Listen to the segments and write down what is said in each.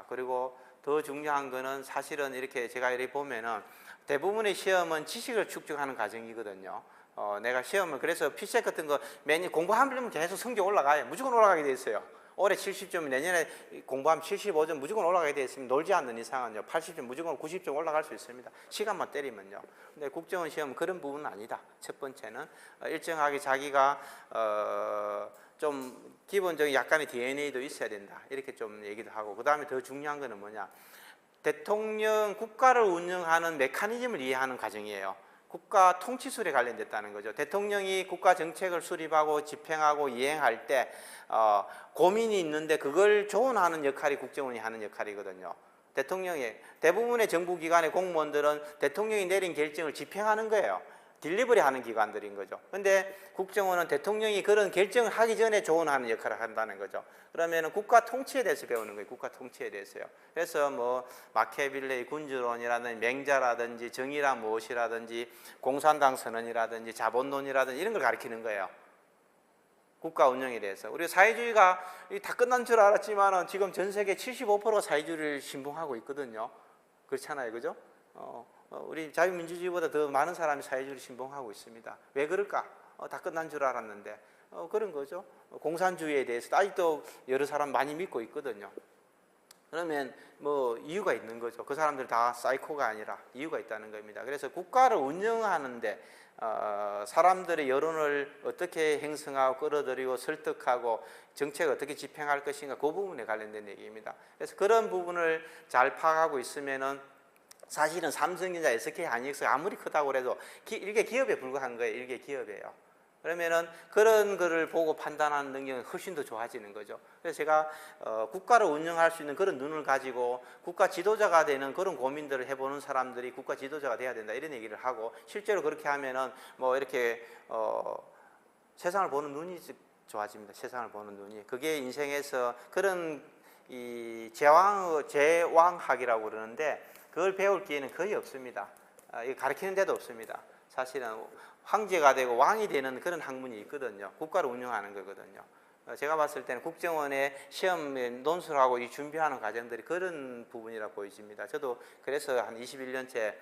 그리고 더 중요한 거는 사실은 이렇게 제가 이렇게 보면은 대부분의 시험은 지식을 축적하는 과정이거든요. 내가 시험을 그래서 피셋 같은 거 매년 공부하면 계속 성적 올라가요. 무조건 올라가게 돼 있어요. 올해 70점, 내년에 공부하면 75점 무조건 올라가게 돼 있으면 놀지 않는 이상은요 80점 무조건 90점 올라갈 수 있습니다. 시간만 때리면요. 근데 국정원 시험은 그런 부분은 아니다. 첫 번째는 일정하게 자기가 좀 기본적인 약간의 DNA도 있어야 된다. 이렇게 좀 얘기도 하고, 그 다음에 더 중요한 거는 뭐냐, 대통령 국가를 운영하는 메커니즘을 이해하는 과정이에요. 국가 통치술에 관련됐다는 거죠. 대통령이 국가 정책을 수립하고 집행하고 이행할 때 고민이 있는데 그걸 조언하는 역할이 국정원이 하는 역할이거든요. 대통령의 대부분의 정부기관의 공무원들은 대통령이 내린 결정을 집행하는 거예요. 딜리버리 하는 기관들인 거죠. 근데 국정원은 대통령이 그런 결정을 하기 전에 조언하는 역할을 한다는 거죠. 그러면 국가 통치에 대해서 배우는 거예요. 국가 통치에 대해서요. 그래서 뭐 마키아벨리의 군주론이라든지 맹자라든지 정의란 무엇이라든지 공산당 선언이라든지 자본론이라든지 이런 걸 가르치는 거예요. 국가 운영에 대해서. 우리가 사회주의가 다 끝난 줄 알았지만 지금 전 세계 75%가 사회주의를 신봉하고 있거든요. 그렇잖아요. 그죠? 우리 자유민주주의보다 더 많은 사람이 사회주의를 신봉하고 있습니다. 왜 그럴까? 다 끝난 줄 알았는데 그런 거죠. 공산주의에 대해서 아직도 여러 사람 많이 믿고 있거든요. 그러면 뭐 이유가 있는 거죠. 그 사람들 다 사이코가 아니라 이유가 있다는 겁니다. 그래서 국가를 운영하는데 사람들의 여론을 어떻게 형성하고 끌어들이고 설득하고 정책을 어떻게 집행할 것인가, 그 부분에 관련된 얘기입니다. 그래서 그런 부분을 잘 파악하고 있으면은 사실은 삼성전자, SK 하이닉스가 아무리 크다고 해도 일개 기업에 불과한 거예요. 일개 기업이에요. 그러면은 그런 거를 보고 판단하는 능력이 훨씬 더 좋아지는 거죠. 그래서 제가 국가를 운영할 수 있는 그런 눈을 가지고 국가 지도자가 되는 그런 고민들을 해보는 사람들이 국가 지도자가 돼야 된다, 이런 얘기를 하고, 실제로 그렇게 하면은 뭐 이렇게 세상을 보는 눈이 좋아집니다. 세상을 보는 눈이. 그게 인생에서 그런 이 제왕학이라고 그러는데 그걸 배울 기회는 거의 없습니다. 가르치는 데도 없습니다. 사실은 황제가 되고 왕이 되는 그런 학문이 있거든요. 국가를 운영하는 거거든요. 제가 봤을 때는 국정원의 시험 논술을 하고 이 준비하는 과정들이 그런 부분이라 보여집니다. 저도 그래서 한 21년째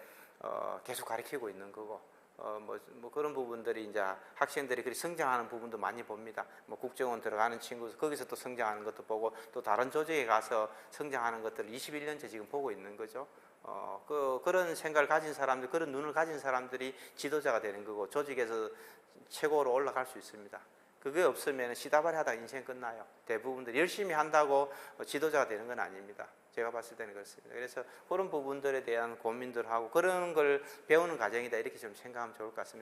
계속 가르치고 있는 거고, 뭐 그런 부분들이 이제 학생들이 그리 성장하는 부분도 많이 봅니다. 뭐 국정원 들어가는 친구 거기서 또 성장하는 것도 보고, 또 다른 조직에 가서 성장하는 것들을 21년째 지금 보고 있는 거죠. 그런 생각을 가진 사람들, 그런 눈을 가진 사람들이 지도자가 되는 거고, 조직에서 최고로 올라갈 수 있습니다. 그게 없으면 시다발이 하다가 인생 끝나요. 대부분들 열심히 한다고 지도자가 되는 건 아닙니다. 제가 봤을 때는 그렇습니다. 그래서 그런 부분들에 대한 고민들을 하고 그런 걸 배우는 과정이다, 이렇게 좀 생각하면 좋을 것 같습니다.